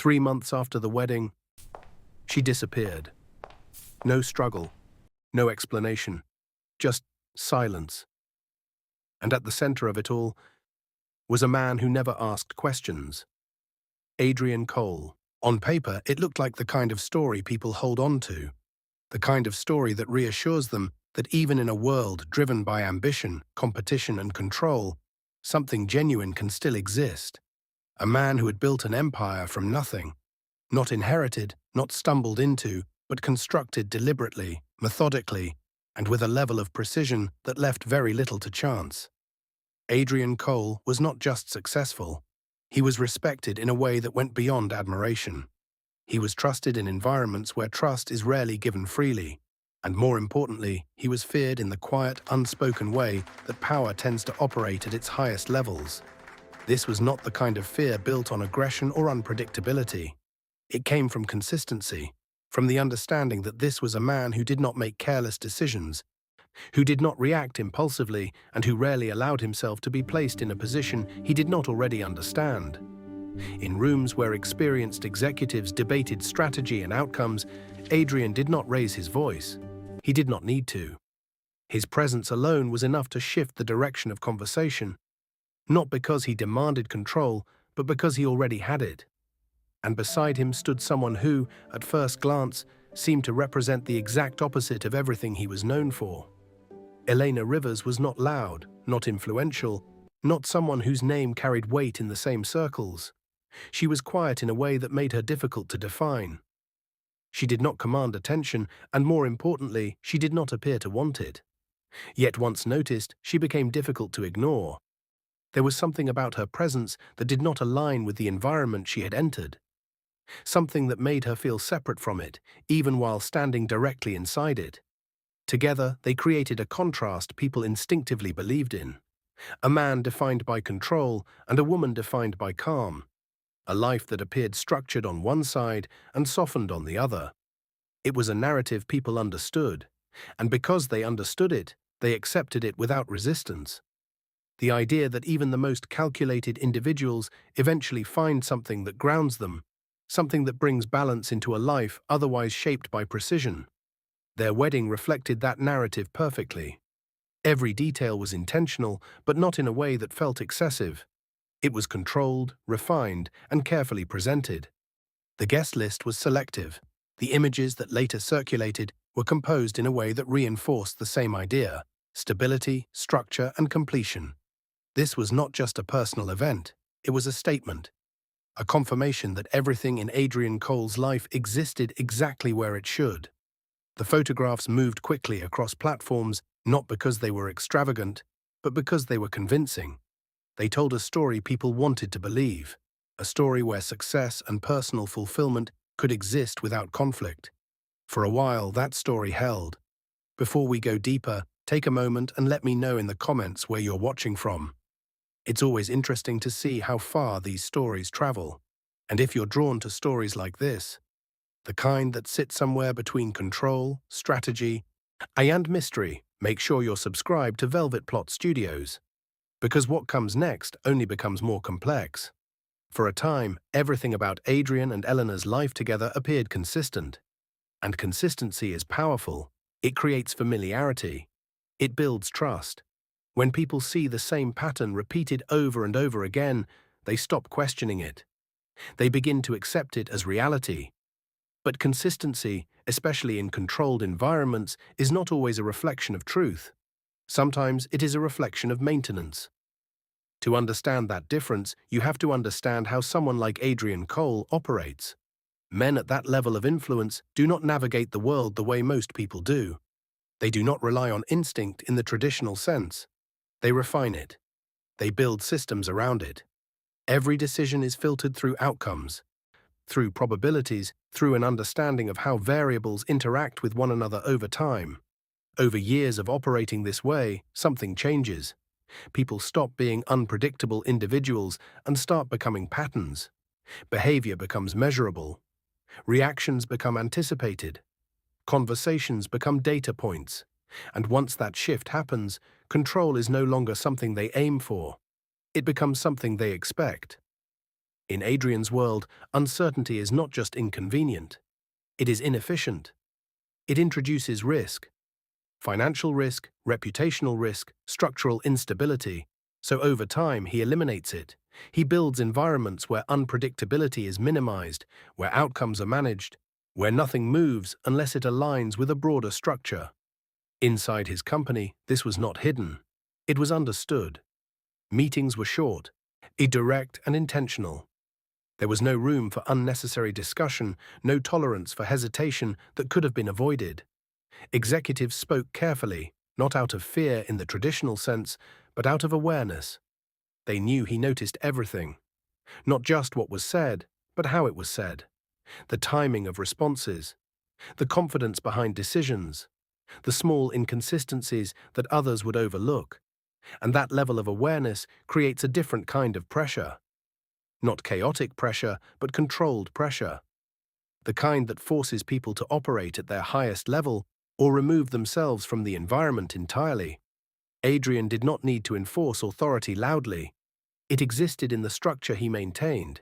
3 months after the wedding, she disappeared. No struggle, no explanation, just silence. And at the center of it all was a man who never asked questions. Adrian Cole. On paper, it looked like the kind of story people hold on to, the kind of story that reassures them that even in a world driven by ambition, competition, and control, something genuine can still exist. A man who had built an empire from nothing, not inherited, not stumbled into, but constructed deliberately, methodically, and with a level of precision that left very little to chance. Adrian Cole was not just successful, he was respected in a way that went beyond admiration. He was trusted in environments where trust is rarely given freely, and more importantly, he was feared in the quiet, unspoken way that power tends to operate at its highest levels. This was not the kind of fear built on aggression or unpredictability. It came from consistency, from the understanding that this was a man who did not make careless decisions, who did not react impulsively, and who rarely allowed himself to be placed in a position he did not already understand. In rooms where experienced executives debated strategy and outcomes, Adrian did not raise his voice. He did not need to. His presence alone was enough to shift the direction of conversation, not because he demanded control, but because he already had it. And beside him stood someone who, at first glance, seemed to represent the exact opposite of everything he was known for. Elena Rivers was not loud, not influential, not someone whose name carried weight in the same circles. She was quiet in a way that made her difficult to define. She did not command attention, and more importantly, she did not appear to want it. Yet once noticed, she became difficult to ignore. There was something about her presence that did not align with the environment she had entered. Something that made her feel separate from it, even while standing directly inside it. Together, they created a contrast people instinctively believed in. A man defined by control and a woman defined by calm. A life that appeared structured on one side and softened on the other. It was a narrative people understood, and because they understood it, they accepted it without resistance. The idea that even the most calculated individuals eventually find something that grounds them, something that brings balance into a life otherwise shaped by precision. Their wedding reflected that narrative perfectly. Every detail was intentional, but not in a way that felt excessive. It was controlled, refined, and carefully presented. The guest list was selective. The images that later circulated were composed in a way that reinforced the same idea: stability, structure, and completion. This was not just a personal event, it was a statement. A confirmation that everything in Adrian Cole's life existed exactly where it should. The photographs moved quickly across platforms, not because they were extravagant, but because they were convincing. They told a story people wanted to believe, a story where success and personal fulfillment could exist without conflict. For a while, that story held. Before we go deeper, take a moment and let me know in the comments where you're watching from. It's always interesting to see how far these stories travel. And if you're drawn to stories like this, the kind that sit somewhere between control, strategy, and mystery, make sure you're subscribed to Velvet Plot Studios. Because what comes next only becomes more complex. For a time, everything about Adrian and Elena's life together appeared consistent. And consistency is powerful. It creates familiarity. It builds trust. When people see the same pattern repeated over and over again, they stop questioning it. They begin to accept it as reality. But consistency, especially in controlled environments, is not always a reflection of truth. Sometimes it is a reflection of maintenance. To understand that difference, you have to understand how someone like Adrian Cole operates. Men at that level of influence do not navigate the world the way most people do. They do not rely on instinct in the traditional sense. They refine it. They build systems around it. Every decision is filtered through outcomes, through probabilities, through an understanding of how variables interact with one another over time. Over years of operating this way, something changes. People stop being unpredictable individuals and start becoming patterns. Behavior becomes measurable. Reactions become anticipated. Conversations become data points. And once that shift happens, control is no longer something they aim for. It becomes something they expect. In Adrian's world, uncertainty is not just inconvenient, it is inefficient. It introduces risk, financial risk, reputational risk, structural instability. So over time, he eliminates it. He builds environments where unpredictability is minimized, where outcomes are managed, where nothing moves unless it aligns with a broader structure. Inside his company, this was not hidden. It was understood. Meetings were short, direct and intentional. There was no room for unnecessary discussion, no tolerance for hesitation that could have been avoided. Executives spoke carefully, not out of fear in the traditional sense, but out of awareness. They knew he noticed everything, not just what was said, but how it was said, the timing of responses, the confidence behind decisions, the small inconsistencies that others would overlook. And that level of awareness creates a different kind of pressure. Not chaotic pressure, but controlled pressure. The kind that forces people to operate at their highest level or remove themselves from the environment entirely. Adrian did not need to enforce authority loudly. It existed in the structure he maintained.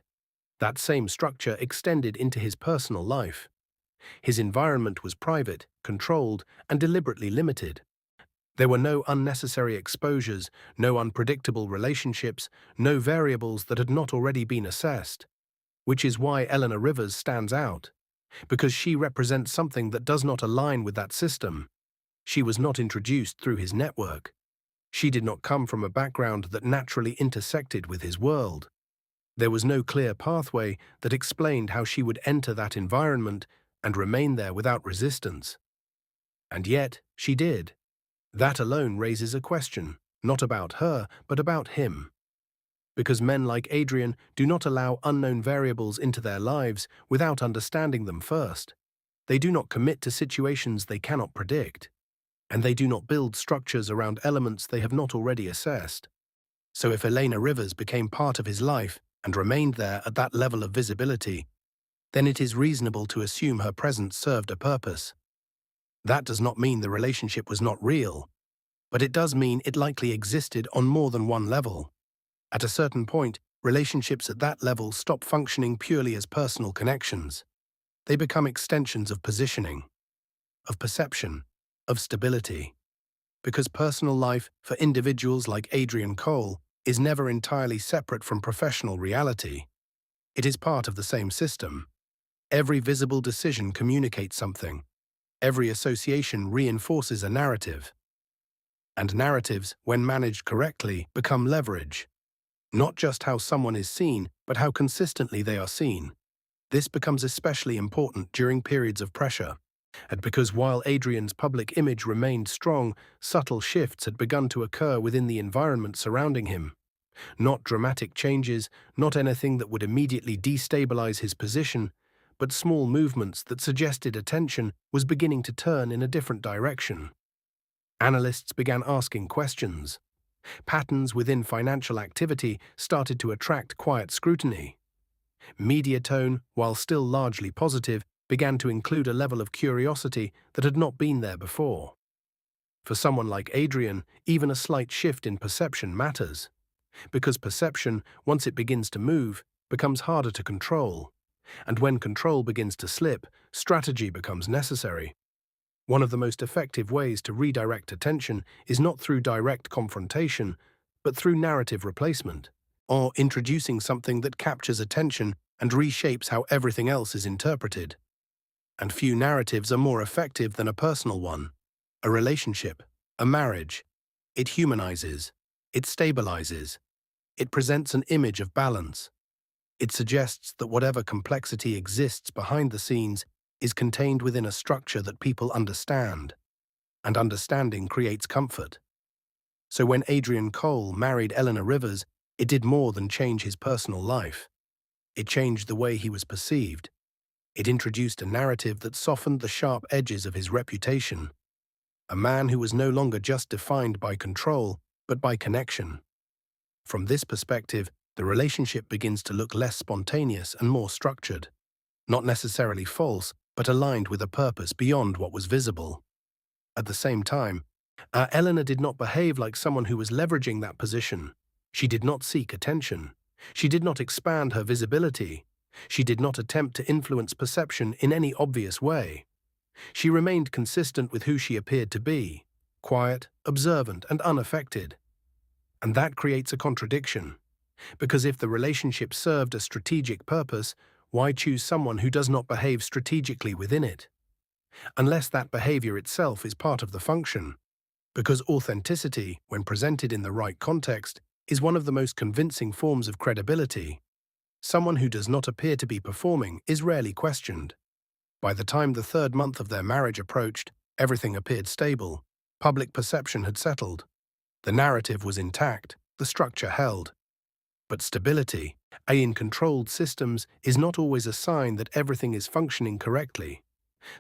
That same structure extended into his personal life. His environment was private, controlled, and deliberately limited. There were no unnecessary exposures, no unpredictable relationships, no variables that had not already been assessed. Which is why Eleanor Rivers stands out. Because she represents something that does not align with that system. She was not introduced through his network. She did not come from a background that naturally intersected with his world. There was no clear pathway that explained how she would enter that environment and remain there without resistance. And yet, she did. That alone raises a question, not about her, but about him. Because men like Adrian do not allow unknown variables into their lives without understanding them first. They do not commit to situations they cannot predict. And they do not build structures around elements they have not already assessed. So if Elena Rivers became part of his life and remained there at that level of visibility, then it is reasonable to assume her presence served a purpose. That does not mean the relationship was not real, but it does mean it likely existed on more than one level. At a certain point, relationships at that level stop functioning purely as personal connections. They become extensions of positioning, of perception, of stability. Because personal life, for individuals like Adrian Cole, is never entirely separate from professional reality. It is part of the same system. Every visible decision communicates something. Every association reinforces a narrative. And narratives, when managed correctly, become leverage. Not just how someone is seen, but how consistently they are seen. This becomes especially important during periods of pressure. And because while Adrian's public image remained strong, subtle shifts had begun to occur within the environment surrounding him. Not dramatic changes, not anything that would immediately destabilize his position, but small movements that suggested attention was beginning to turn in a different direction. Analysts began asking questions. Patterns within financial activity started to attract quiet scrutiny. Media tone, while still largely positive, began to include a level of curiosity that had not been there before. For someone like Adrian, even a slight shift in perception matters. Because perception, once it begins to move, becomes harder to control. And when control begins to slip, strategy becomes necessary. One of the most effective ways to redirect attention is not through direct confrontation, but through narrative replacement, or introducing something that captures attention and reshapes how everything else is interpreted. And few narratives are more effective than a personal one. A relationship, a marriage. It humanizes. It stabilizes. It presents an image of balance. It suggests that whatever complexity exists behind the scenes is contained within a structure that people understand. And understanding creates comfort. So when Adrian Cole married Eleanor Rivers, it did more than change his personal life. It changed the way he was perceived. It introduced a narrative that softened the sharp edges of his reputation. A man who was no longer just defined by control, but by connection. From this perspective, the relationship begins to look less spontaneous and more structured. Not necessarily false, but aligned with a purpose beyond what was visible. At the same time, Eleanor did not behave like someone who was leveraging that position. She did not seek attention. She did not expand her visibility. She did not attempt to influence perception in any obvious way. She remained consistent with who she appeared to be, quiet, observant, and unaffected. And that creates a contradiction, because if the relationship served a strategic purpose, why choose someone who does not behave strategically within it? Unless that behavior itself is part of the function. Because authenticity, when presented in the right context, is one of the most convincing forms of credibility. Someone who does not appear to be performing is rarely questioned. By the time the third month of their marriage approached, everything appeared stable. Public perception had settled. The narrative was intact, the structure held. But stability, in controlled systems, is not always a sign that everything is functioning correctly.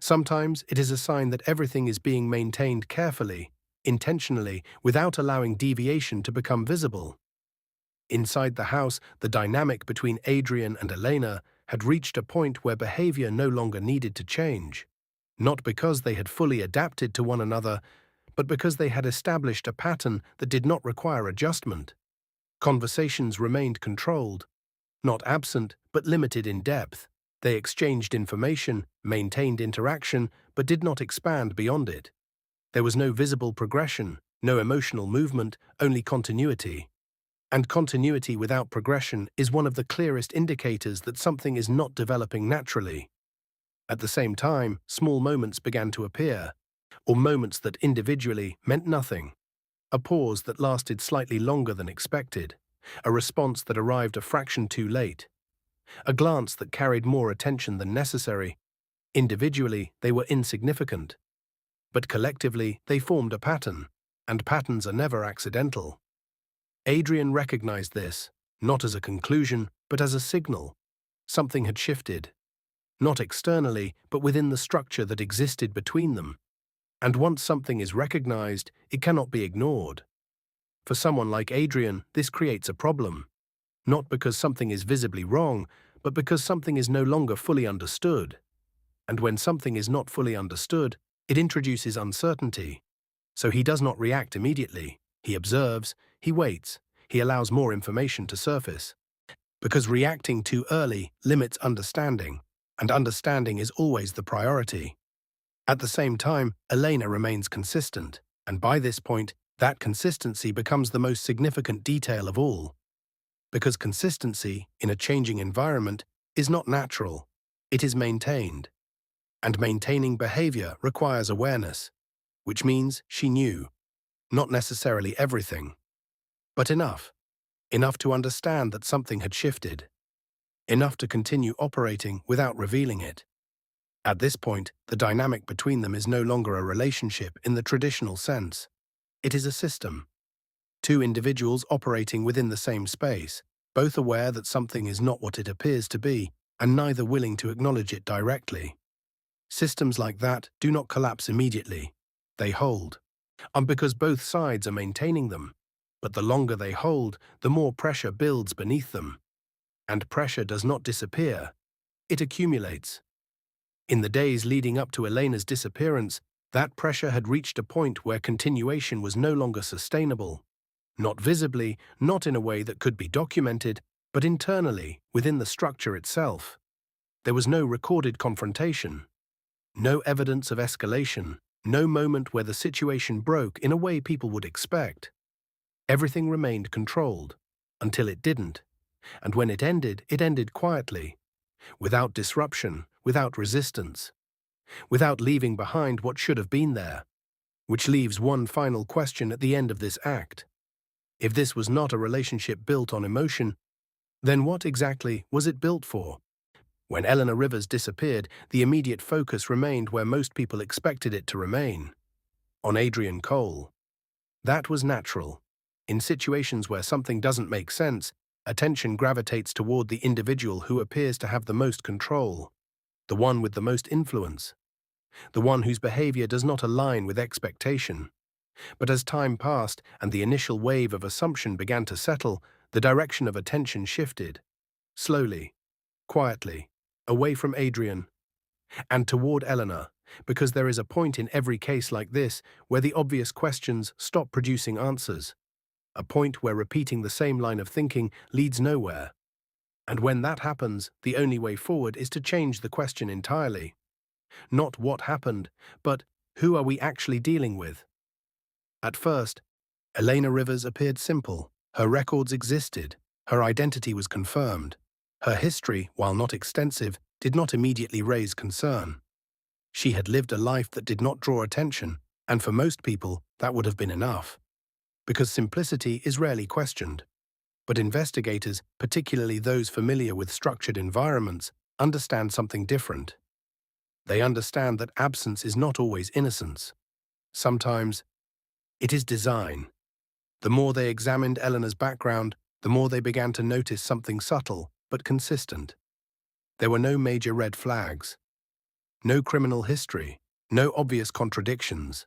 Sometimes it is a sign that everything is being maintained carefully, intentionally, without allowing deviation to become visible. Inside the house, the dynamic between Adrian and Elena had reached a point where behavior no longer needed to change. Not because they had fully adapted to one another, but because they had established a pattern that did not require adjustment. Conversations remained controlled, not absent, but limited in depth. They exchanged information, maintained interaction, but did not expand beyond it. There was no visible progression, no emotional movement, only continuity. And continuity without progression is one of the clearest indicators that something is not developing naturally. At the same time, small moments began to appear, or moments that individually meant nothing. A pause that lasted slightly longer than expected, a response that arrived a fraction too late, a glance that carried more attention than necessary. Individually, they were insignificant, but collectively they formed a pattern, and patterns are never accidental. Adrian recognized this, not as a conclusion, but as a signal. Something had shifted, not externally, but within the structure that existed between them. And once something is recognized, it cannot be ignored. For someone like Adrian, this creates a problem. Not because something is visibly wrong, but because something is no longer fully understood. And when something is not fully understood, it introduces uncertainty. So he does not react immediately. He observes, he waits, he allows more information to surface. Because reacting too early limits understanding, and understanding is always the priority. At the same time, Elena remains consistent, and by this point, that consistency becomes the most significant detail of all. Because consistency, in a changing environment, is not natural, it is maintained. And maintaining behavior requires awareness, which means she knew, not necessarily everything, but enough. Enough to understand that something had shifted. Enough to continue operating without revealing it. At this point, the dynamic between them is no longer a relationship in the traditional sense. It is a system. Two individuals operating within the same space, both aware that something is not what it appears to be, and neither willing to acknowledge it directly. Systems like that do not collapse immediately. They hold. And because both sides are maintaining them. But the longer they hold, the more pressure builds beneath them. And pressure does not disappear. It accumulates. In the days leading up to Elena's disappearance, that pressure had reached a point where continuation was no longer sustainable. Not visibly, not in a way that could be documented, but internally, within the structure itself. There was no recorded confrontation. No evidence of escalation. No moment where the situation broke in a way people would expect. Everything remained controlled, until it didn't. And when it ended quietly, without disruption, without resistance, without leaving behind what should have been there. Which leaves one final question at the end of this act. If this was not a relationship built on emotion, then what exactly was it built for? When Eleanor Rivers disappeared, the immediate focus remained where most people expected it to remain. On Adrian Cole. That was natural. In situations where something doesn't make sense, attention gravitates toward the individual who appears to have the most control, the one with the most influence, the one whose behavior does not align with expectation. But as time passed and the initial wave of assumption began to settle, the direction of attention shifted, slowly, quietly, away from Adrian, and toward Eleanor, because there is a point in every case like this where the obvious questions stop producing answers. a point where repeating the same line of thinking leads nowhere. And when that happens, the only way forward is to change the question entirely. Not what happened, but who are we actually dealing with? At first, Elena Rivers appeared simple. Her records existed. Her identity was confirmed. Her history, while not extensive, did not immediately raise concern. She had lived a life that did not draw attention, and for most people, that would have been enough. Because simplicity is rarely questioned. But investigators, particularly those familiar with structured environments, understand something different. They understand that absence is not always innocence. Sometimes, it is design. The more they examined Eleanor's background, the more they began to notice something subtle but consistent. There were no major red flags, no criminal history, no obvious contradictions.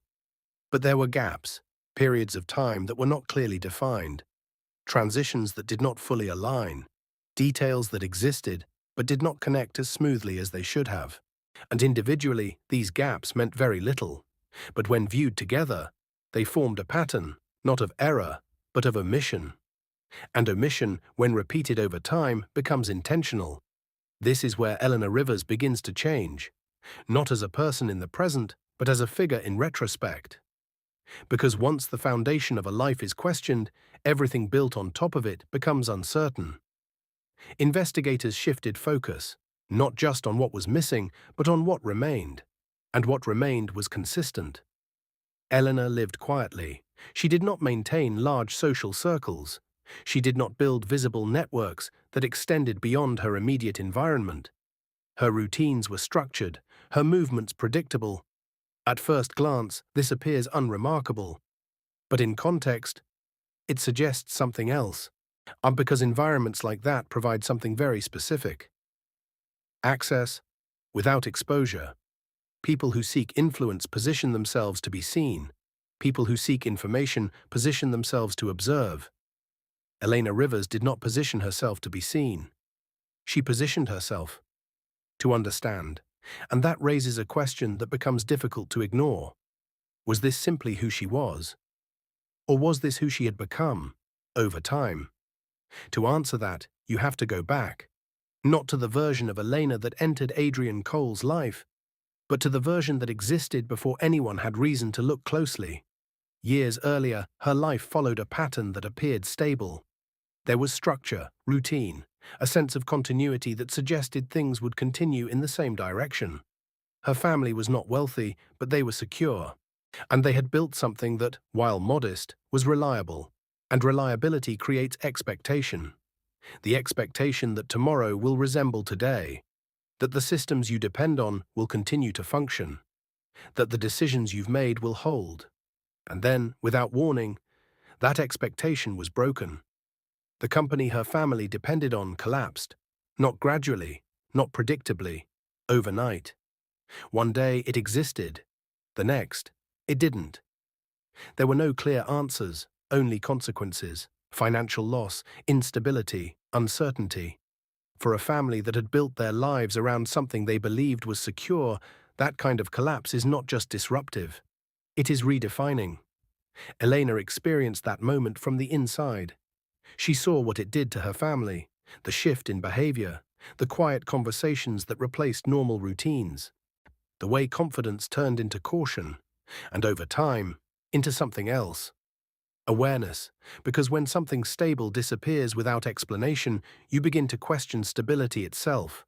But there were gaps, periods of time that were not clearly defined, transitions that did not fully align, details that existed but did not connect as smoothly as they should have. And individually, these gaps meant very little. But when viewed together, they formed a pattern, not of error, but of omission. And omission, when repeated over time, becomes intentional. This is where Eleanor Rivers begins to change, not as a person in the present, but as a figure in retrospect. Because once the foundation of a life is questioned, everything built on top of it becomes uncertain. Investigators shifted focus, not just on what was missing, but on what remained. And what remained was consistent. Eleanor lived quietly. She did not maintain large social circles. She did not build visible networks that extended beyond her immediate environment. Her routines were structured, her movements predictable. At first glance, this appears unremarkable. But in context, it suggests something else. Because environments like that provide something very specific. Access without exposure. People who seek influence position themselves to be seen. People who seek information position themselves to observe. Elena Rivers did not position herself to be seen. She positioned herself to understand. And that raises a question that becomes difficult to ignore. Was this simply who she was? Or was this who she had become, over time? To answer that, you have to go back. Not to the version of Elena that entered Adrian Cole's life, but to the version that existed before anyone had reason to look closely. Years earlier, her life followed a pattern that appeared stable. There was structure, routine, a sense of continuity that suggested things would continue in the same direction. Her family was not wealthy, but they were secure. And they had built something that, while modest, was reliable. And reliability creates expectation. The expectation that tomorrow will resemble today. That the systems you depend on will continue to function. That the decisions you've made will hold. And then, without warning, that expectation was broken. The company her family depended on collapsed. Not gradually, not predictably, overnight. One day it existed. The next, it didn't. There were no clear answers, only consequences, financial loss, instability, uncertainty. For a family that had built their lives around something they believed was secure, that kind of collapse is not just disruptive. It is redefining. Elena experienced that moment from the inside. She saw what it did to her family, the shift in behavior, the quiet conversations that replaced normal routines, the way confidence turned into caution, and over time, into something else. Awareness, because when something stable disappears without explanation, you begin to question stability itself.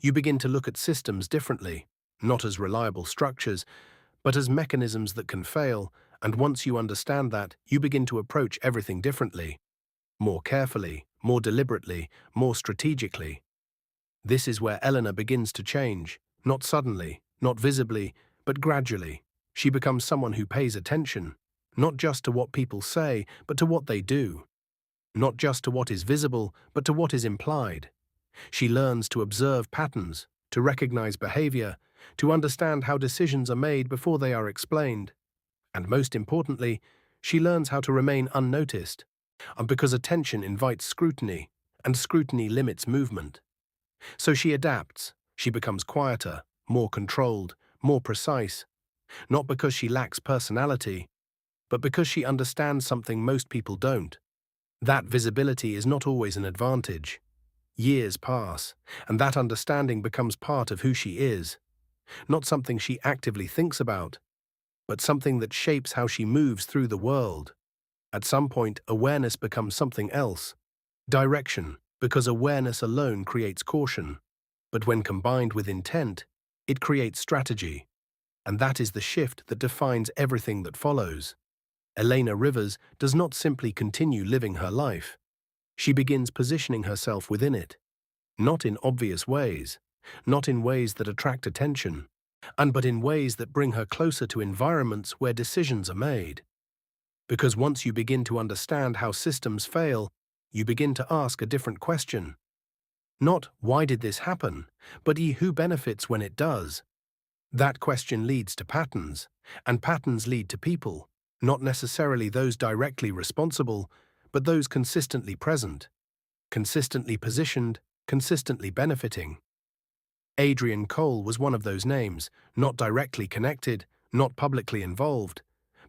You begin to look at systems differently, not as reliable structures, but as mechanisms that can fail, and once you understand that, you begin to approach everything differently. More carefully, more deliberately, more strategically. This is where Eleanor begins to change, not suddenly, not visibly, but gradually. She becomes someone who pays attention, not just to what people say, but to what they do. Not just to what is visible, but to what is implied. She learns to observe patterns, to recognize behavior, to understand how decisions are made before they are explained. And most importantly, she learns how to remain unnoticed. And because attention invites scrutiny, and scrutiny limits movement. So she adapts, she becomes quieter, more controlled, more precise. Not because she lacks personality, but because she understands something most people don't. That visibility is not always an advantage. Years pass, and that understanding becomes part of who she is, not something she actively thinks about, but something that shapes how she moves through the world. At some point, awareness becomes something else. Direction, because awareness alone creates caution. But when combined with intent, it creates strategy. And that is the shift that defines everything that follows. Elena Rivers does not simply continue living her life. She begins positioning herself within it. Not in obvious ways, not in ways that attract attention, but in ways that bring her closer to environments where decisions are made. Because once you begin to understand how systems fail, you begin to ask a different question. Not, why did this happen, but who benefits when it does? That question leads to patterns, and patterns lead to people, not necessarily those directly responsible, but those consistently present, consistently positioned, consistently benefiting. Adrian Cole was one of those names, not directly connected, not publicly involved,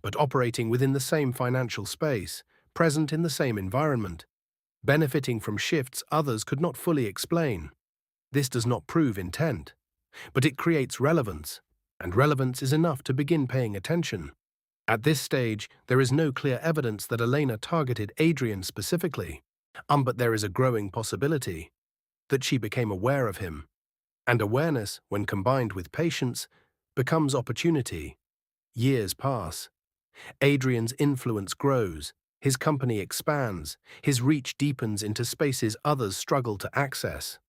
but operating within the same financial space, present in the same environment, benefiting from shifts others could not fully explain. This does not prove intent, but it creates relevance, and relevance is enough to begin paying attention. At this stage, there is no clear evidence that Elena targeted Adrian specifically, but there is a growing possibility that she became aware of him. And awareness, when combined with patience, becomes opportunity. Years pass. Adrian's influence grows, his company expands, his reach deepens into spaces others struggle to access.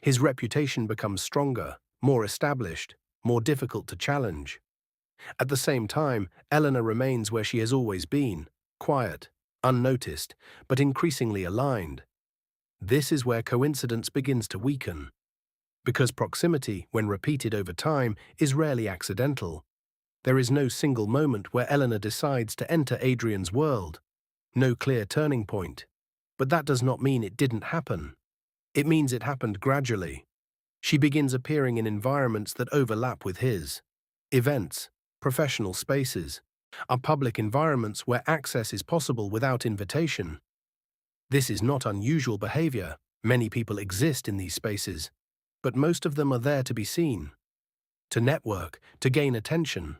His reputation becomes stronger, more established, more difficult to challenge. At the same time, Elena remains where she has always been, quiet, unnoticed, but increasingly aligned. This is where coincidence begins to weaken. Because proximity, when repeated over time, is rarely accidental. There is no single moment where Elena decides to enter Adrian's world. No clear turning point. But that does not mean it didn't happen. It means it happened gradually. She begins appearing in environments that overlap with his. Events, professional spaces, are public environments where access is possible without invitation. This is not unusual behavior. Many people exist in these spaces, but most of them are there to be seen, to network, to gain attention.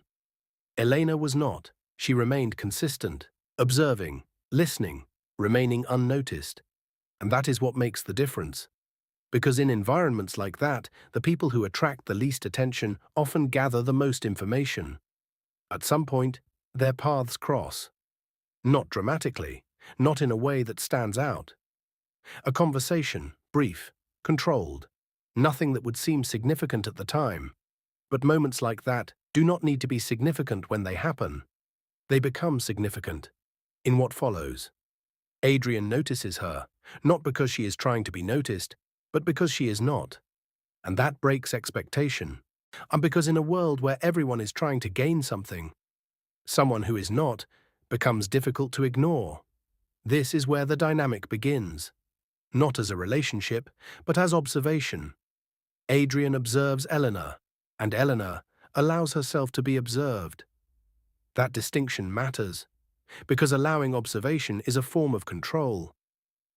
Elena was not. She remained consistent, observing, listening, remaining unnoticed. And that is what makes the difference. Because in environments like that, the people who attract the least attention often gather the most information. At some point, their paths cross. Not dramatically, not in a way that stands out. A conversation, brief, controlled, nothing that would seem significant at the time. But moments like that do not need to be significant when they happen. They become significant in what follows. Adrian notices her, not because she is trying to be noticed, but because she is not. And that breaks expectation. And because in a world where everyone is trying to gain something, someone who is not becomes difficult to ignore. This is where the dynamic begins. Not as a relationship, but as observation. Adrian observes Elena, and Elena allows herself to be observed. That distinction matters, because allowing observation is a form of control.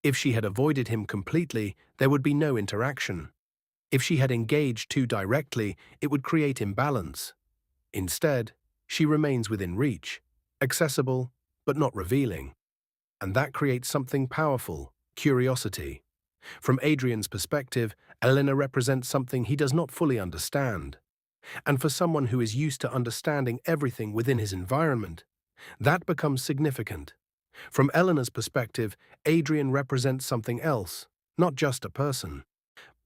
If she had avoided him completely, there would be no interaction. If she had engaged too directly, it would create imbalance. Instead, she remains within reach, accessible, but not revealing. And that creates something powerful, curiosity. From Adrian's perspective, Elena represents something he does not fully understand. And for someone who is used to understanding everything within his environment, that becomes significant. From Elena's perspective, Adrian represents something else, not just a person,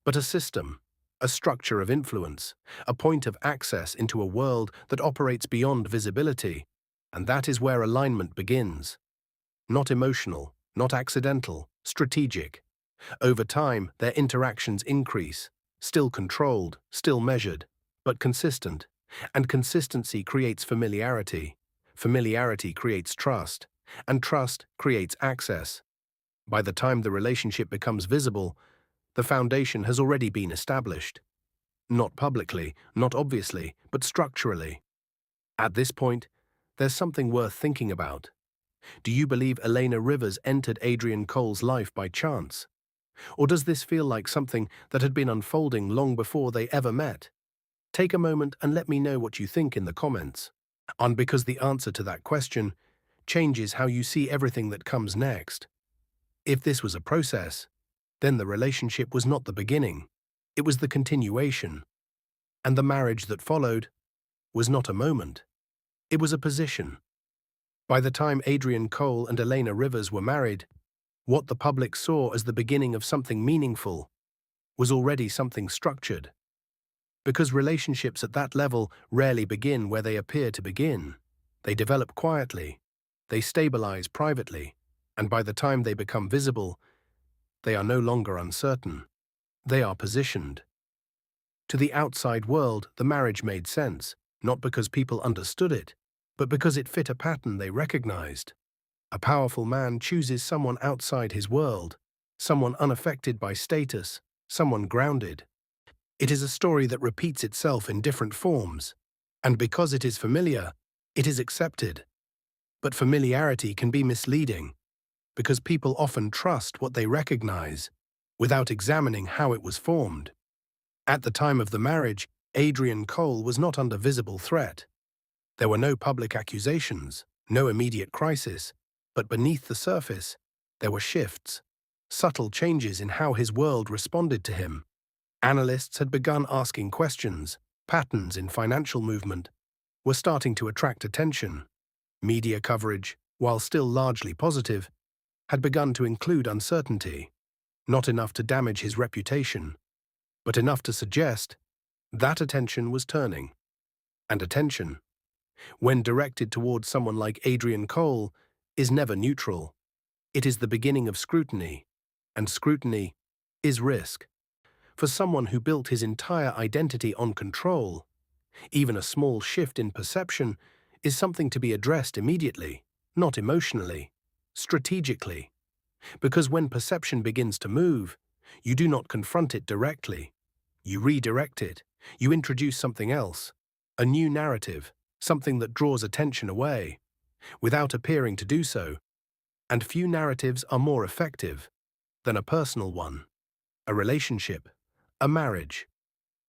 but a system, a structure of influence, a point of access into a world that operates beyond visibility. And that is where alignment begins. Not emotional, not accidental, strategic. Over time, their interactions increase, still controlled, still measured, but consistent. And consistency creates familiarity. Familiarity creates trust, and trust creates access. By the time the relationship becomes visible, the foundation has already been established. Not publicly, not obviously, but structurally. At this point, there's something worth thinking about. Do you believe Elena Rivers entered Adrian Cole's life by chance? Or does this feel like something that had been unfolding long before they ever met? Take a moment and let me know what you think in the comments. And because the answer to that question changes how you see everything that comes next. If this was a process, then the relationship was not the beginning. It was the continuation. And the marriage that followed was not a moment. It was a position. By the time Adrian Cole and Elena Rivers were married, what the public saw as the beginning of something meaningful was already something structured. Because relationships at that level rarely begin where they appear to begin. They develop quietly, they stabilize privately, and by the time they become visible, they are no longer uncertain. They are positioned. To the outside world, the marriage made sense, not because people understood it, but because it fit a pattern they recognized. A powerful man chooses someone outside his world, someone unaffected by status, someone grounded. It is a story that repeats itself in different forms, and because it is familiar, it is accepted. But familiarity can be misleading, because people often trust what they recognize, without examining how it was formed. At the time of the marriage, Adrian Cole was not under visible threat. There were no public accusations, no immediate crisis, but beneath the surface, there were shifts, subtle changes in how his world responded to him. Analysts had begun asking questions. Patterns in financial movement were starting to attract attention. Media coverage, while still largely positive, had begun to include uncertainty, not enough to damage his reputation, but enough to suggest that attention was turning. And attention, when directed towards someone like Adrian Cole, is never neutral. It is the beginning of scrutiny, and scrutiny is risk. For someone who built his entire identity on control, even a small shift in perception is something to be addressed immediately, not emotionally, strategically. Because when perception begins to move, you do not confront it directly. You redirect it. You introduce something else, a new narrative, something that draws attention away, without appearing to do so. And few narratives are more effective than a personal one, a relationship, a marriage.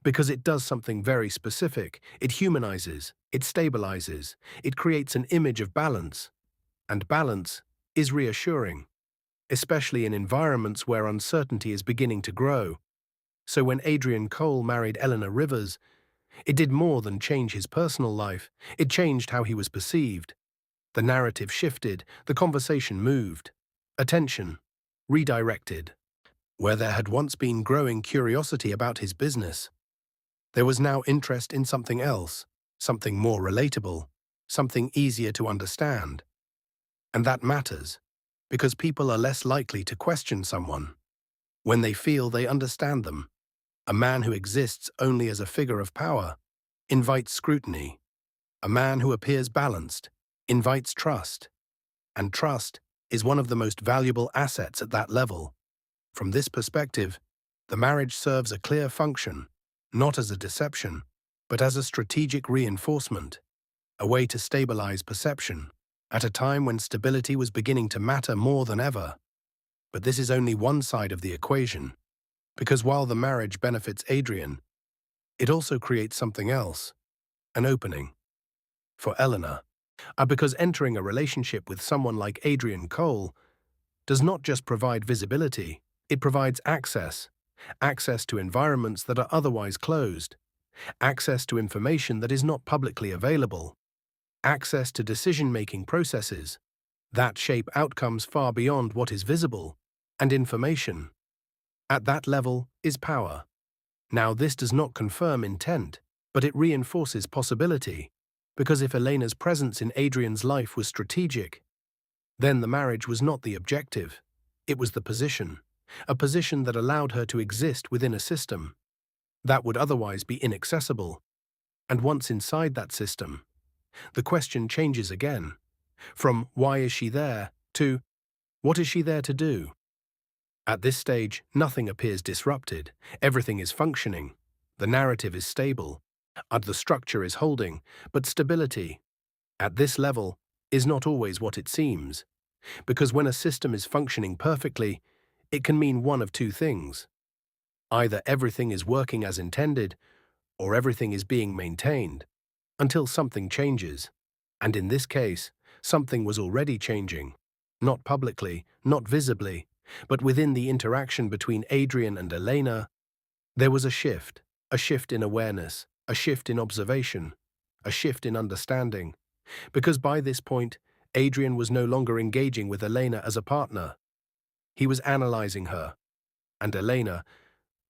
Because it does something very specific. It humanizes, it stabilizes, it creates an image of balance. And balance is reassuring, especially in environments where uncertainty is beginning to grow. So when Adrian Cole married Elena Rivers, it did more than change his personal life. It changed how he was perceived. The narrative shifted, the conversation moved. Attention redirected. Where there had once been growing curiosity about his business, there was now interest in something else, something more relatable, something easier to understand. And that matters, because people are less likely to question someone when they feel they understand them. A man who exists only as a figure of power invites scrutiny. A man who appears balanced invites trust. And trust is one of the most valuable assets at that level. From this perspective, the marriage serves a clear function, not as a deception, but as a strategic reinforcement, a way to stabilize perception, at a time when stability was beginning to matter more than ever. But this is only one side of the equation, because while the marriage benefits Adrian, it also creates something else, an opening. For Eleanor, because entering a relationship with someone like Adrian Cole does not just provide visibility, it provides access to environments that are otherwise closed, access to information that is not publicly available, access to decision-making processes that shape outcomes far beyond what is visible, and information. At that level is power. Now, this does not confirm intent, but it reinforces possibility, because if Elena's presence in Adrian's life was strategic, then the marriage was not the objective, it was the position, a position that allowed her to exist within a system that would otherwise be inaccessible. And once inside that system, the question changes again, from why is she there to what is she there to do? At this stage, nothing appears disrupted, everything is functioning, the narrative is stable, and the structure is holding, but stability, at this level is not always what it seems, because when a system is functioning perfectly, it can mean one of two things. Either everything is working as intended, or everything is being maintained, until something changes. And in this case, something was already changing. Not publicly, not visibly, but within the interaction between Adrian and Elena, there was a shift in awareness, a shift in observation, a shift in understanding. Because by this point, Adrian was no longer engaging with Elena as a partner. He was analyzing her, and Elena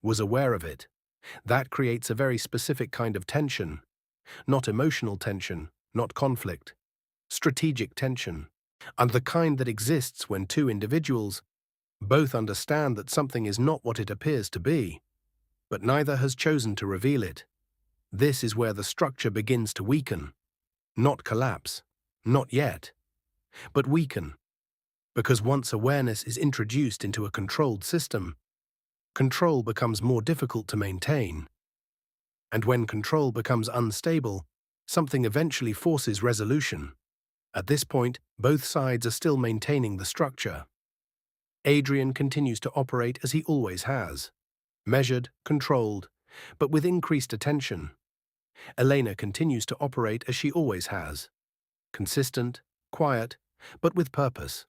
was aware of it. That creates a very specific kind of tension, not emotional tension, not conflict, strategic tension, and the kind that exists when two individuals both understand that something is not what it appears to be, but neither has chosen to reveal it. This is where the structure begins to weaken, not collapse, not yet, but weaken, because once awareness is introduced into a controlled system, control becomes more difficult to maintain. And when control becomes unstable, something eventually forces resolution. At this point, both sides are still maintaining the structure. Adrian continues to operate as he always has, measured, controlled, but with increased attention. Elena continues to operate as she always has, consistent, quiet, but with purpose.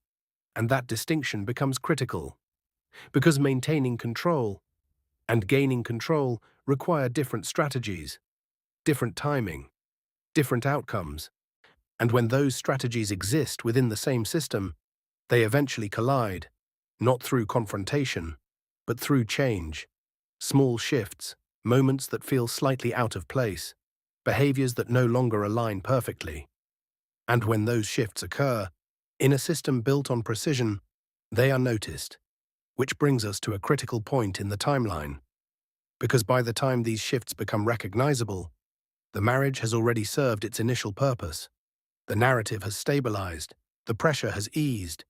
And that distinction becomes critical, because maintaining control and gaining control require different strategies, different timing, different outcomes. And when those strategies exist within the same system, they eventually collide, not through confrontation, but through change. Small shifts, moments that feel slightly out of place, behaviors that no longer align perfectly. And when those shifts occur, in a system built on precision, they are noticed, which brings us to a critical point in the timeline. Because by the time these shifts become recognizable, the marriage has already served its initial purpose. The narrative has stabilized, the pressure has eased,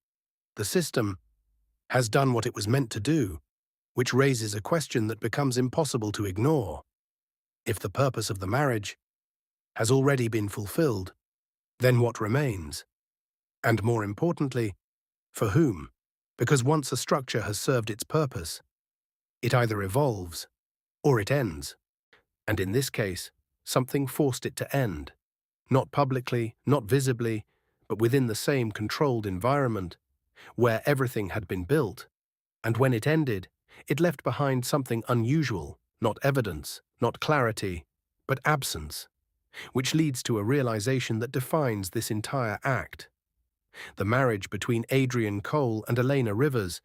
the system has done what it was meant to do, which raises a question that becomes impossible to ignore. If the purpose of the marriage has already been fulfilled, then what remains? And more importantly, for whom? Because once a structure has served its purpose, it either evolves or it ends. And in this case, something forced it to end. Not publicly, not visibly, but within the same controlled environment, where everything had been built. And when it ended, it left behind something unusual, not evidence, not clarity, but absence, which leads to a realization that defines this entire act. The marriage between Adrian Cole and Elena Rivers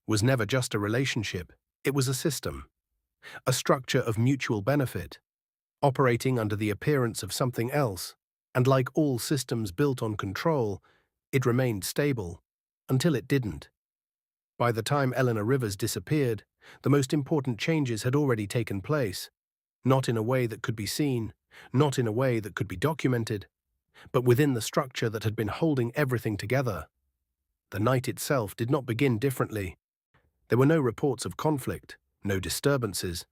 was never just a relationship, it was a system, a structure of mutual benefit, operating under the appearance of something else, and like all systems built on control, it remained stable, until it didn't. By the time Elena Rivers disappeared, the most important changes had already taken place, not in a way that could be seen, not in a way that could be documented, but within the structure that had been holding everything together. The night itself did not begin differently. There were no reports of conflict, no disturbances,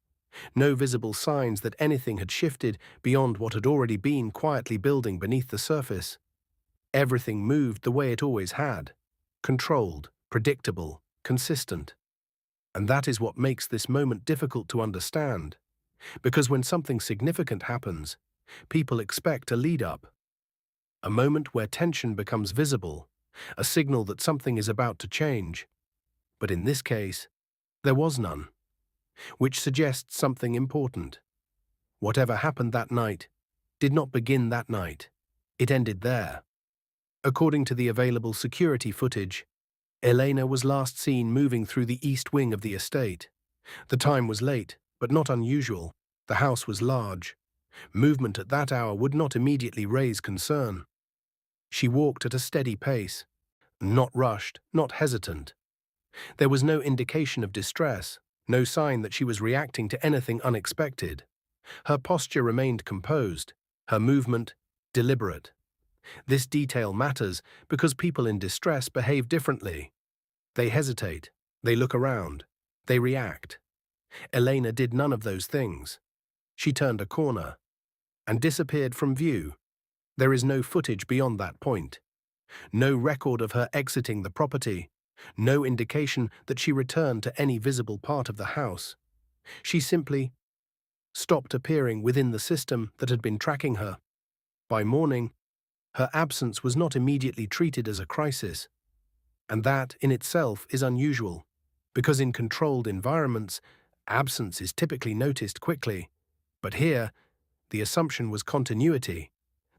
no visible signs that anything had shifted beyond what had already been quietly building beneath the surface. Everything moved the way it always had, controlled, predictable, consistent. And that is what makes this moment difficult to understand, because when something significant happens, people expect a lead-up, a moment where tension becomes visible, a signal that something is about to change. But in this case, there was none, which suggests something important. Whatever happened that night did not begin that night. It ended there. According to the available security footage, Elena was last seen moving through the east wing of the estate. The time was late, but not unusual. The house was large. Movement at that hour would not immediately raise concern. She walked at a steady pace, not rushed, not hesitant. There was no indication of distress, no sign that she was reacting to anything unexpected. Her posture remained composed, her movement deliberate. This detail matters because people in distress behave differently. They hesitate, they look around, they react. Elena did none of those things. She turned a corner and disappeared from view. There is no footage beyond that point, no record of her exiting the property, no indication that she returned to any visible part of the house. She simply stopped appearing within the system that had been tracking her. By morning, her absence was not immediately treated as a crisis, and that in itself is unusual, because in controlled environments, absence is typically noticed quickly. But here, the assumption was continuity,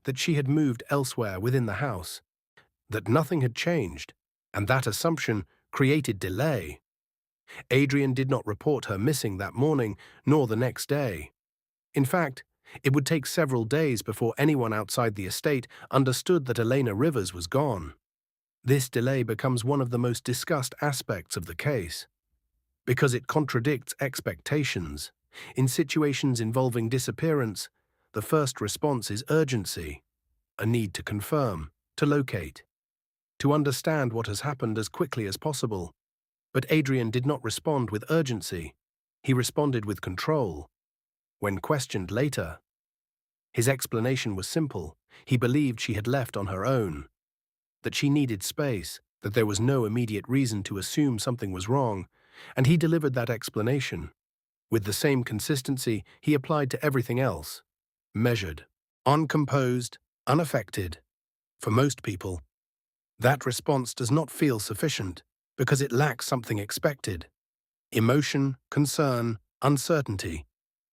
that she had moved elsewhere within the house, that nothing had changed, and that assumption created delay. Adrian did not report her missing that morning, nor the next day. In fact, it would take several days before anyone outside the estate understood that Elena Rivers was gone. This delay becomes one of the most discussed aspects of the case, because it contradicts expectations. In situations involving disappearance, the first response is urgency, a need to confirm, to locate, to understand what has happened as quickly as possible. But Adrian did not respond with urgency. He responded with control. When questioned later, his explanation was simple. He believed she had left on her own, that she needed space, that there was no immediate reason to assume something was wrong, and he delivered that explanation. With the same consistency he applied to everything else. Measured, uncomposed, unaffected. For most people, that response does not feel sufficient because it lacks something expected. Emotion, concern, uncertainty.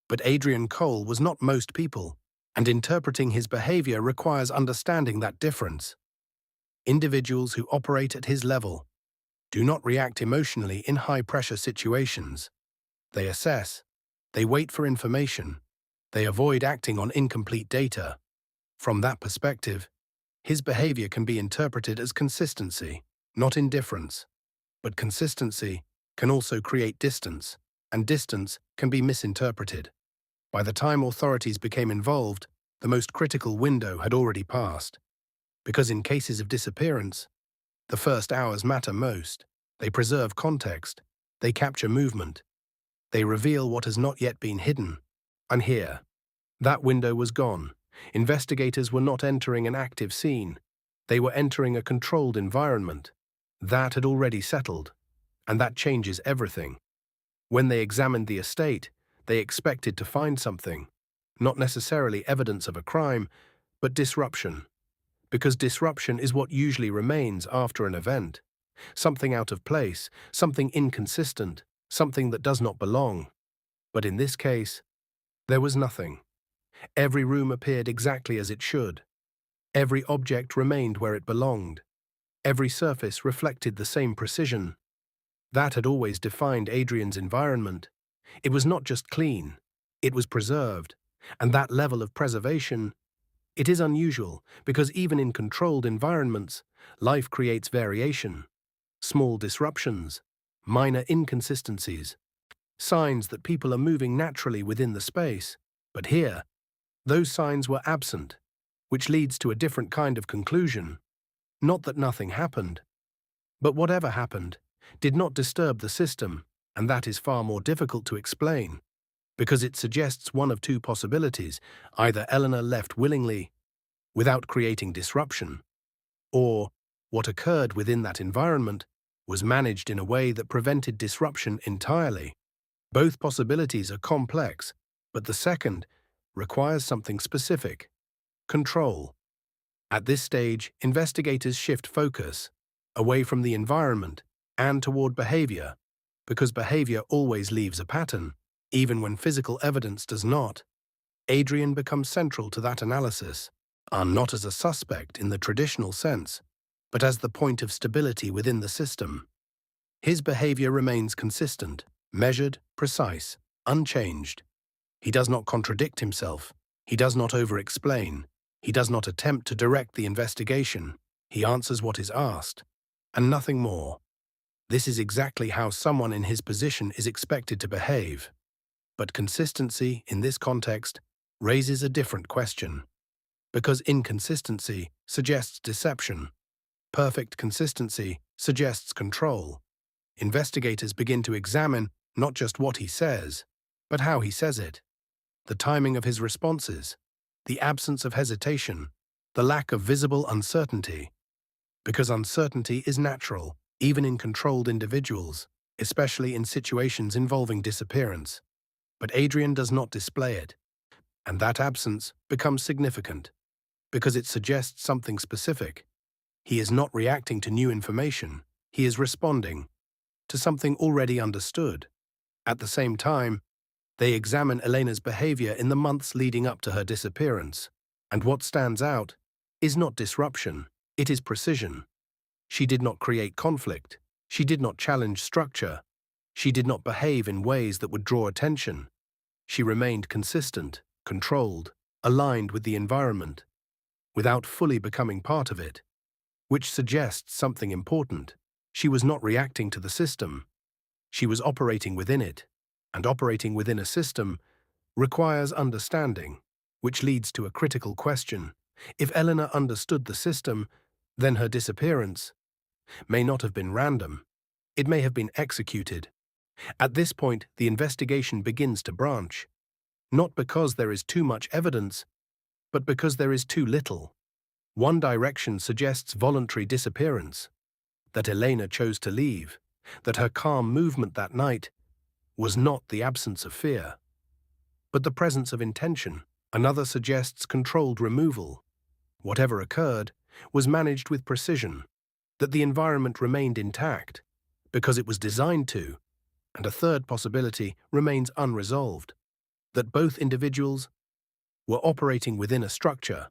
But Adrian Cole was not most people, and interpreting his behavior requires understanding that difference. Individuals who operate at his level do not react emotionally in high-pressure situations. They assess, they wait for information, they avoid acting on incomplete data. From that perspective, his behavior can be interpreted as consistency, not indifference. But consistency can also create distance, and distance can be misinterpreted. By the time authorities became involved, the most critical window had already passed. Because in cases of disappearance, the first hours matter most. They preserve context, they capture movement, they reveal what has not yet been hidden. And here, that window was gone. Investigators were not entering an active scene. They were entering a controlled environment. That had already settled, and that changes everything. When they examined the estate, they expected to find something, not necessarily evidence of a crime, but disruption. Because disruption is what usually remains after an event. Something out of place, something inconsistent, something that does not belong. But in this case, there was nothing. Every room appeared exactly as it should. Every object remained where it belonged. Every surface reflected the same precision. That had always defined Adrian's environment. It was not just clean, it was preserved. And that level of preservation, it is unusual because even in controlled environments, life creates variation. Small disruptions, minor inconsistencies, signs that people are moving naturally within the space. But here, those signs were absent, which leads to a different kind of conclusion. Not that nothing happened, but whatever happened did not disturb the system, and that is far more difficult to explain, because it suggests one of two possibilities. Either Eleanor left willingly, without creating disruption, or what occurred within that environment was managed in a way that prevented disruption entirely. Both possibilities are complex, but the second requires something specific: control. At this stage, investigators shift focus away from the environment and toward behavior, because behavior always leaves a pattern, even when physical evidence does not. Adrian becomes central to that analysis, not as a suspect in the traditional sense, but as the point of stability within the system. His behavior remains consistent, measured, precise, unchanged. He does not contradict himself. He does not over-explain. He does not attempt to direct the investigation. He answers what is asked, and nothing more. This is exactly how someone in his position is expected to behave. But consistency, in this context, raises a different question. Because inconsistency suggests deception. Perfect consistency suggests control. Investigators begin to examine not just what he says, but how he says it. The timing of his responses, the absence of hesitation, The lack of visible uncertainty, because uncertainty is natural, even in controlled individuals, especially in situations involving disappearance. But Adrian does not display it, and that absence becomes significant, because it suggests something specific. He is not reacting to new information, he is responding to something already understood. At the same time, they examine Elena's behavior in the months leading up to her disappearance, and what stands out is not disruption, it is precision. She did not create conflict, she did not challenge structure, she did not behave in ways that would draw attention. She remained consistent, controlled, aligned with the environment, without fully becoming part of it, which suggests something important. She was not reacting to the system, she was operating within it, and operating within a system requires understanding, which leads to a critical question. If Elena understood the system, then her disappearance may not have been random. It may have been executed. At this point, the investigation begins to branch, not because there is too much evidence, but because there is too little. One direction suggests voluntary disappearance, that Elena chose to leave, that her calm movement that night was not the absence of fear, but the presence of intention. Another suggests controlled removal. Whatever occurred was managed with precision, that the environment remained intact because it was designed to, and a third possibility remains unresolved, that both individuals were operating within a structure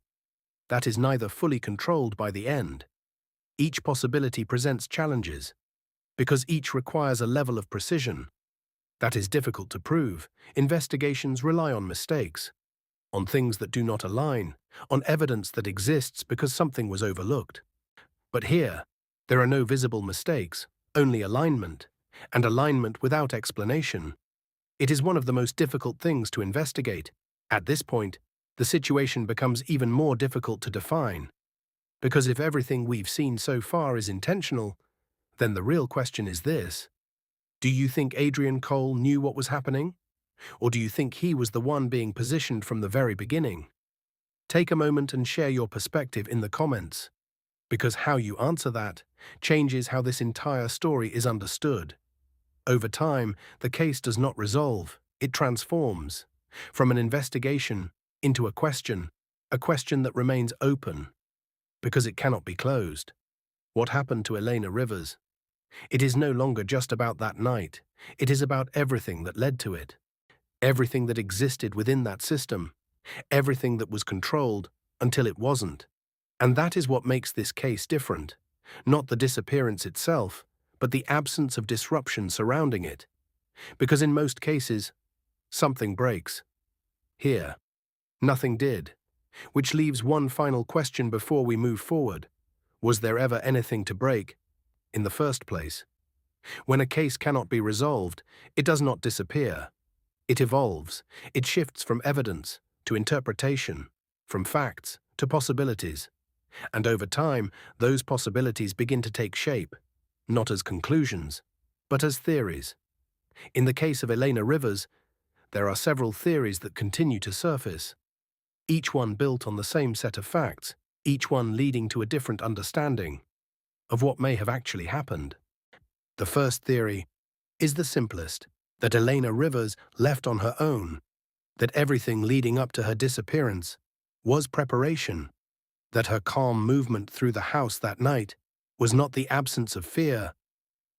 that is neither fully controlled by the end. Each possibility presents challenges, because each requires a level of precision that is difficult to prove. Investigations rely on mistakes, on things that do not align, on evidence that exists because something was overlooked. But here, there are no visible mistakes, only alignment, and alignment without explanation. It is one of the most difficult things to investigate. At this point, the situation becomes even more difficult to define, because if everything we've seen so far is intentional, then the real question is this: do you think Adrian Cole knew what was happening? Or do you think he was the one being positioned from the very beginning? Take a moment and share your perspective in the comments, because how you answer that changes how this entire story is understood. Over time, the case does not resolve, it transforms from an investigation into a question that remains open, because it cannot be closed. What happened to Elena Rivers? It is no longer just about that night, it is about everything that led to it. Everything that existed within that system, everything that was controlled until it wasn't. And that is what makes this case different. Not the disappearance itself, but the absence of disruption surrounding it. Because in most cases, something breaks. Here, nothing did. Which leaves one final question before we move forward. Was there ever anything to break in the first place? When a case cannot be resolved, it does not disappear. It evolves. It shifts from evidence to interpretation, from facts to possibilities. And over time, those possibilities begin to take shape, not as conclusions, but as theories. In the case of Elena Rivers, there are several theories that continue to surface, each one built on the same set of facts, each one leading to a different understanding of what may have actually happened. The first theory is the simplest, that Elena Rivers left on her own, that everything leading up to her disappearance was preparation, that her calm movement through the house that night was not the absence of fear,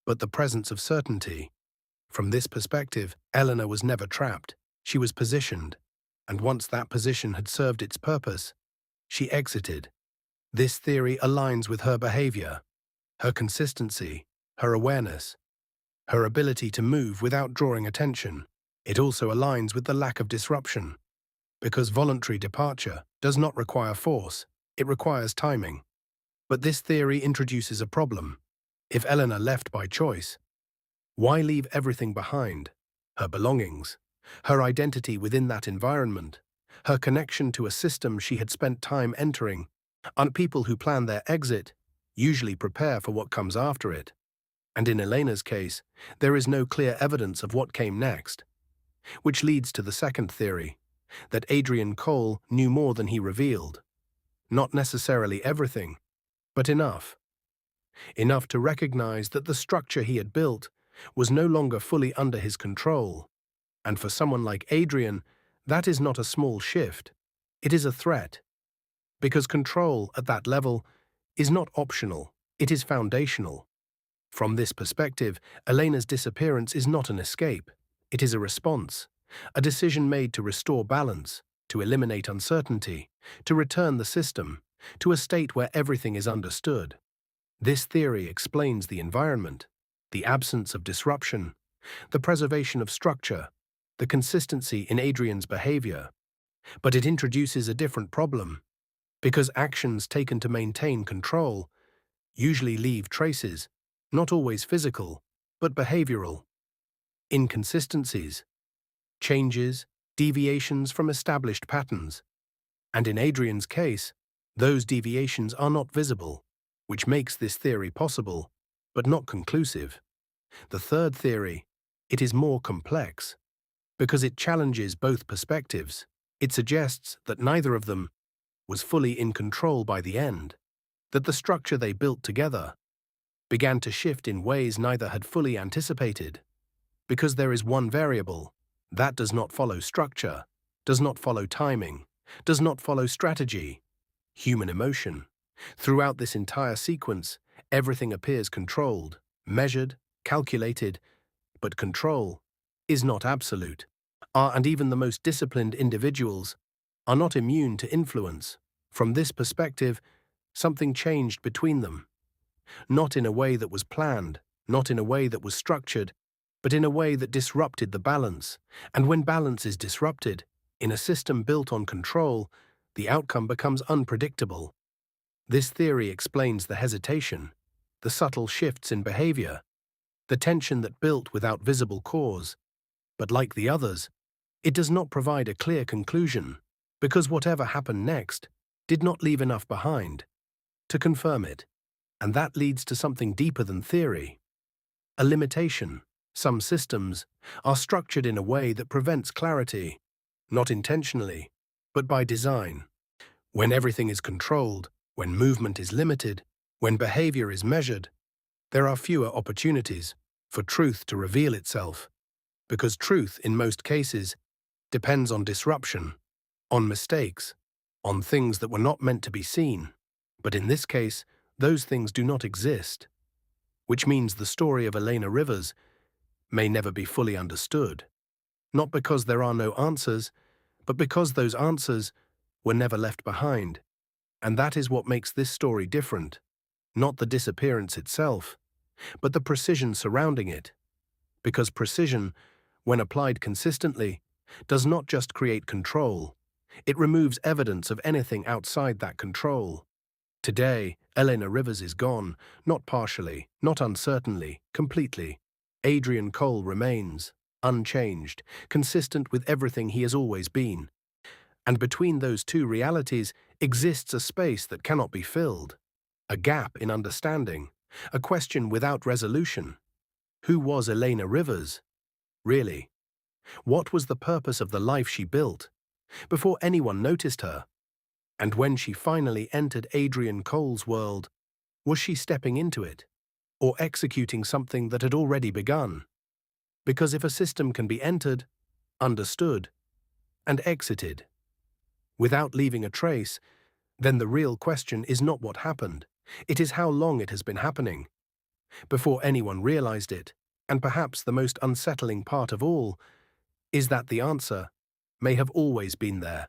but the presence of certainty. From this perspective, Elena was never trapped, she was positioned, and once that position had served its purpose, she exited. This theory aligns with her behavior, her consistency, her awareness, her ability to move without drawing attention. It also aligns with the lack of disruption, because voluntary departure does not require force, it requires timing. But this theory introduces a problem. If Elena left by choice, why leave everything behind? Her belongings, her identity within that environment, her connection to a system she had spent time entering. And people who plan their exit usually prepare for what comes after it. And in Elena's case, there is no clear evidence of what came next. Which leads to the second theory, that Adrian Cole knew more than he revealed. Not necessarily everything, but enough. Enough to recognize that the structure he had built was no longer fully under his control. And for someone like Adrian, that is not a small shift. It is a threat. Because control at that level is not optional, it is foundational. From this perspective, Elena's disappearance is not an escape. It is a response, a decision made to restore balance, to eliminate uncertainty, to return the system to a state where everything is understood. This theory explains the environment, the absence of disruption, the preservation of structure, the consistency in Adrian's behavior. But it introduces a different problem, because actions taken to maintain control usually leave traces, not always physical, but behavioral. Inconsistencies, changes, deviations from established patterns. And in Adrian's case, those deviations are not visible, which makes this theory possible, but not conclusive. The third theory, it is more complex, because it challenges both perspectives. It suggests that neither of them was fully in control by the end, that the structure they built together began to shift in ways neither had fully anticipated. Because there is one variable that does not follow structure, does not follow timing, does not follow strategy: human emotion. Throughout this entire sequence, everything appears controlled, measured, calculated, but control is not absolute. And even the most disciplined individuals are not immune to influence. From this perspective, something changed between them. Not in a way that was planned, not in a way that was structured, but in a way that disrupted the balance. And when balance is disrupted, in a system built on control, the outcome becomes unpredictable. This theory explains the hesitation, the subtle shifts in behavior, the tension that built without visible cause. But like the others, it does not provide a clear conclusion, because whatever happened next did not leave enough behind to confirm it. And that leads to something deeper than theory: a limitation. Some systems are structured in a way that prevents clarity, not intentionally, but by design. When everything is controlled, when movement is limited, when behavior is measured, there are fewer opportunities for truth to reveal itself, because truth, in most cases, depends on disruption, on mistakes, on things that were not meant to be seen. But in this case, those things do not exist, which means the story of Elena Rivers may never be fully understood, not because there are no answers, but because those answers were never left behind. And that is what makes this story different, not the disappearance itself, but the precision surrounding it. Because precision, when applied consistently, does not just create control, it removes evidence of anything outside that control. Today, Elena Rivers is gone, not partially, not uncertainly, completely. Adrian Cole remains, unchanged, consistent with everything he has always been. And between those two realities exists a space that cannot be filled, a gap in understanding, a question without resolution. Who was Elena Rivers, really? What was the purpose of the life she built, before anyone noticed her? And when she finally entered Adrian Cole's world, was she stepping into it, or executing something that had already begun? Because if a system can be entered, understood, and exited without leaving a trace, then the real question is not what happened, it is how long it has been happening. Before anyone realized it, and perhaps the most unsettling part of all, is that the answer may have always been there,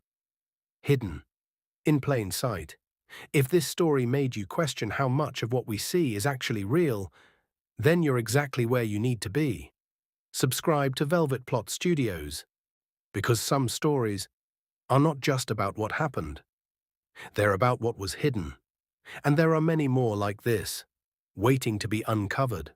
hidden, in plain sight. If this story made you question how much of what we see is actually real, then you're exactly where you need to be. Subscribe to Velvet Plot Studios, because some stories are not just about what happened. They're about what was hidden, and there are many more like this, waiting to be uncovered.